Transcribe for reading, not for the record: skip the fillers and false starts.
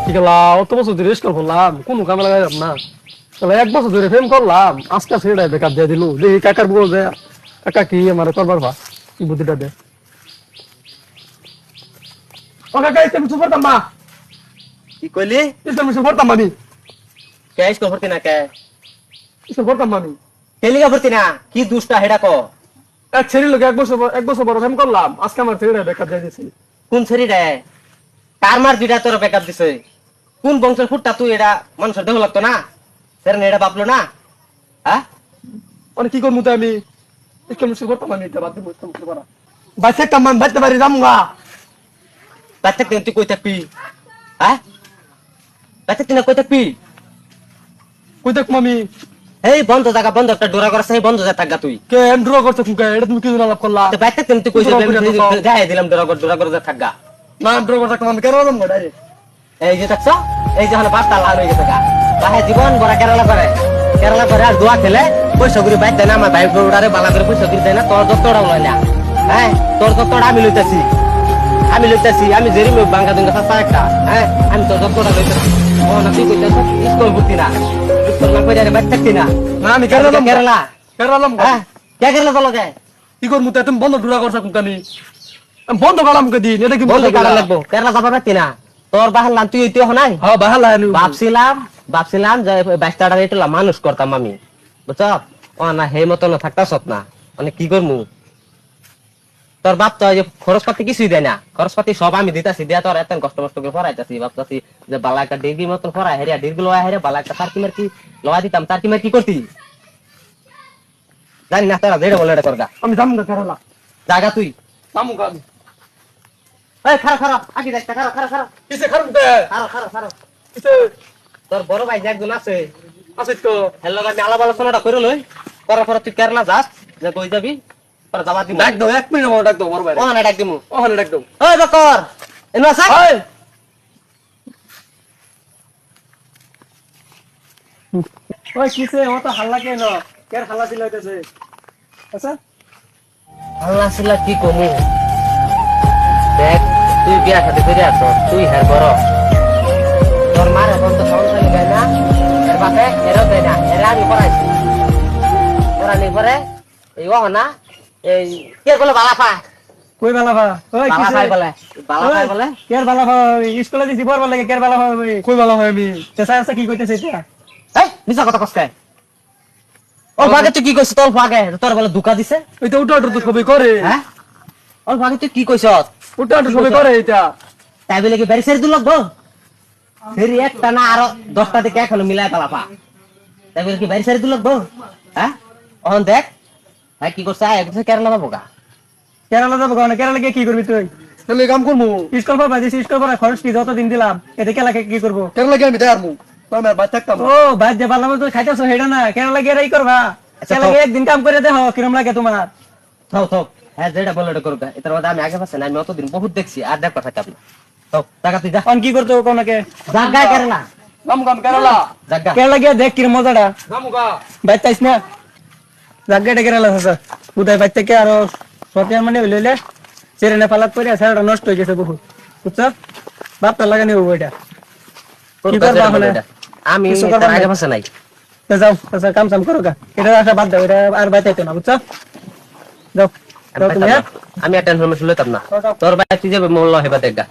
কি গেলা অত বছর ধরে স্কুল করলাম কোনো কামে লাগাইলাম না। তাহলে 1 বছর ধরে প্রেম করলাম, আজকে ছেড়ে বেকার দিয়ে দিল। দেখি কাকার বউ যে কাকা কি আমার করবার ভা কি বুদ্ধিটা দে। ও কাকা ইসে কিছু করতাম না, কি কইলি? ইসে কিছু করতাম আমি, কে স্কুল ভর্তি না কে? ইসে করতাম আমি। কেলিগা ভর্তি না কি দুষ্টা হেডা ক? এক ছেড়ে লোক 1 বছর বড় প্রেম করলাম, আজকে আমার ছেড়ে বেকার দিয়ে দিয়েছি। কোন ছেড়ি রে? কার মার দুইটা তোর ব্যাকআপ দিছে? কোন বংশের ফুটটা তুই এটা মানুষের দেহ লাগতো না? সেরেন এটা ভাবলো না? হ্যাঁ? অনেক কি করবো আমি, স্কুল মিশে করতাম আমি, এটা বাদ দিব ইসলাম করা। বাচ্চা একটা মান বাচ্চা বাড়ি যামগা। বাচ্চা তুই কই থাকবি? হ্যাঁ? বাচ্চা তুই না কই থাকবি? কই দেখ মামি এই বন্ধ জায়গা বন্ধ একটা ডোরা করে সেই বন্ধ যা থাকগা তুই। কে এন্ড্রো করতে কুকা, এটা তুমি কি আলাপ করলা? তো বাচ্চা তুই কই যাই দিলাম ডোরা করে যা থাকগা। না এন্ড্রো করতে আমি কেন যাবো ডাইরেক্ট? এই যে দেখছো এই যে হলো বার্তা লাল হয়ে গেছে গা বাহে জীবন বড় কেরালা করে আর দোয়া খেলে পয়সা করে বাইতে না আমার ভাই বউডারে বালা করে পয়সা করে দেয় না তোর যতটা লয় না হ্যাঁ তোর যতটা আমি লইতাছি আমি জেরি মুখ বাঙ্গা দুঙ্গা সাসা একটা হ্যাঁ আমি তোর যতটা লইতাছি ও না তুই কইতাছ স্কুল ভর্তি না স্কুল না কইরা বাইতে থাকতি না না আমি কেরালা কেরালা হ্যাঁ কে কেরালা চলো যায় কি করবো তুমি বন্ধ ডুরা করছো কুকা আমি বন্ধ কালাম কে দিন এটা কি বন্ধ করা লাগবো কেরালা যাবা পারতি না তোর বাহার লান তুই তুই নাই হ্যাঁ বাহালা ভাবছিলাম যে 22 টাকা এটা মানুষ করতাম আমি বুঝছ ও না হে মতো না থাকতাস না মানে কি করমু তোর বাপ তো খরচপাতি কিছুই দেয় না খরচপাতি সব আমি দিতাছি দিয়া তোর এত কষ্ট মষ্ট করে পড়াইতাছি ভাবতাছি যে বালা একটা ডিগ্রি মতন পড়াই হেরিয়া ডিগ্রি লয়া হেরিয়া বালা একটা তার কি লয়া দিতাম তার কি করতি জানি না তোরা যেটা বলে এটা করগা আমি যাম না কেরালা জায়গা তুই যামু গা আমি এই খারা আগে দেখতে খারা কিসে খারুম তে খারা কিসে তোর বড় ভাই যে একজন আছে আছে তো হেলো আমি আলাপ আলোচনাটা করে লই করার পরে তুই কেরালা যাস যে কই যাবি পরে যাবা দিমু ডাক দাও 1 মিনিট আমার ডাক দাও বড় ভাই ও না ডাক দিমু ওখানে ডাক দাও ওই বকর এনো আছে ওই ওই কিসে ও তো হাল্লা কেন কের হাল্লা দিলাইতেছে আচ্ছা আল্লাহ সিলা কি কমু দেখ তুই বিয়া খাতে করে আছ তুই হের বড় তোর মার এখন তো সংসারী দেয় না এর বাপে এরও দেয় না এরা আমি পড়াইছি পড়ানি পরে এই ও না এই কে বলে বালাফা কই বালাফা ওই কিসে বালাফাই বলে কের বালাফা স্কুলে দিছি পড়বার লাগে কের বালাফা কই বালাফা আমি চেষ্টা আছে কি কইতেছে এটা এই মিছা কথা কসকায় অল্প আগে তুই কি কইছিস অল্প আগে তোর বলে ধোকা দিছে ওই তো উটো তো সবই করে হ্যাঁ অল্প আগে তুই কি কইছ উটো সবই করে এটা তাই বলে কি বাড়ি ছেড়ে দিল ফেরি একটা না আরো 10টা থেকে এখনো মিলাই পালাপা তাই বলে কি বাড়ি ছেড়ে দিল হ্যাঁ অহন দেখ ভাই কি করছে আয় করছে কেরালা যাবো গা কেরালা যাবো না কেরালা গিয়ে কি করবি তুই তাহলে কাম করবো স্কুল পড়বা দিছি স্কুল পড়া খরচ কি যতদিন দিলাম এতে কেলাকে কি করবো কেরালা গিয়ে আমি দেয়ারমু আমার বাচ্চা থাকতাম ও ভাই যে বালাম তো খাইতেছো হেডা না কেরালা গিয়ে এই করবা কেরালা গিয়ে একদিন কাম করে দেখো কিরম লাগে তোমার থাক হ্যাঁ যেটা বলে এটা করবে এটার মধ্যে আমি আগে পাচ্ছি না আমি অতদিন বহুত দেখছি আর দেখ কথা কাপনা তো টাকা তুই যা কি করতে কোনকে জাগা কেরালা কাম কেরালা জাগা কেরালা গিয়ে দেখ কিরম মজাটা জামুগা বাইতাইছ না জাগাটা কেরালা আছে উদয় বাইত থেকে আরো সতিয়ান মানে লইলে চেরেনে পালাত করে সারাটা নষ্ট হয়ে গেছে বহুত বুঝছ বাপটা লাগানি হবো এটা কি করবা হলে আমি আগে পাচ্ছি নাই যাও আচ্ছা কাম সাম করো গা এটা আসা বাদ দাও এটা আর বাইতাইতো না বুঝছ যাও তুমি আমি একটা ইনফরমেশন লইতাম না তোর ভাই তুই যাবে মোল্লা হেবা দেখা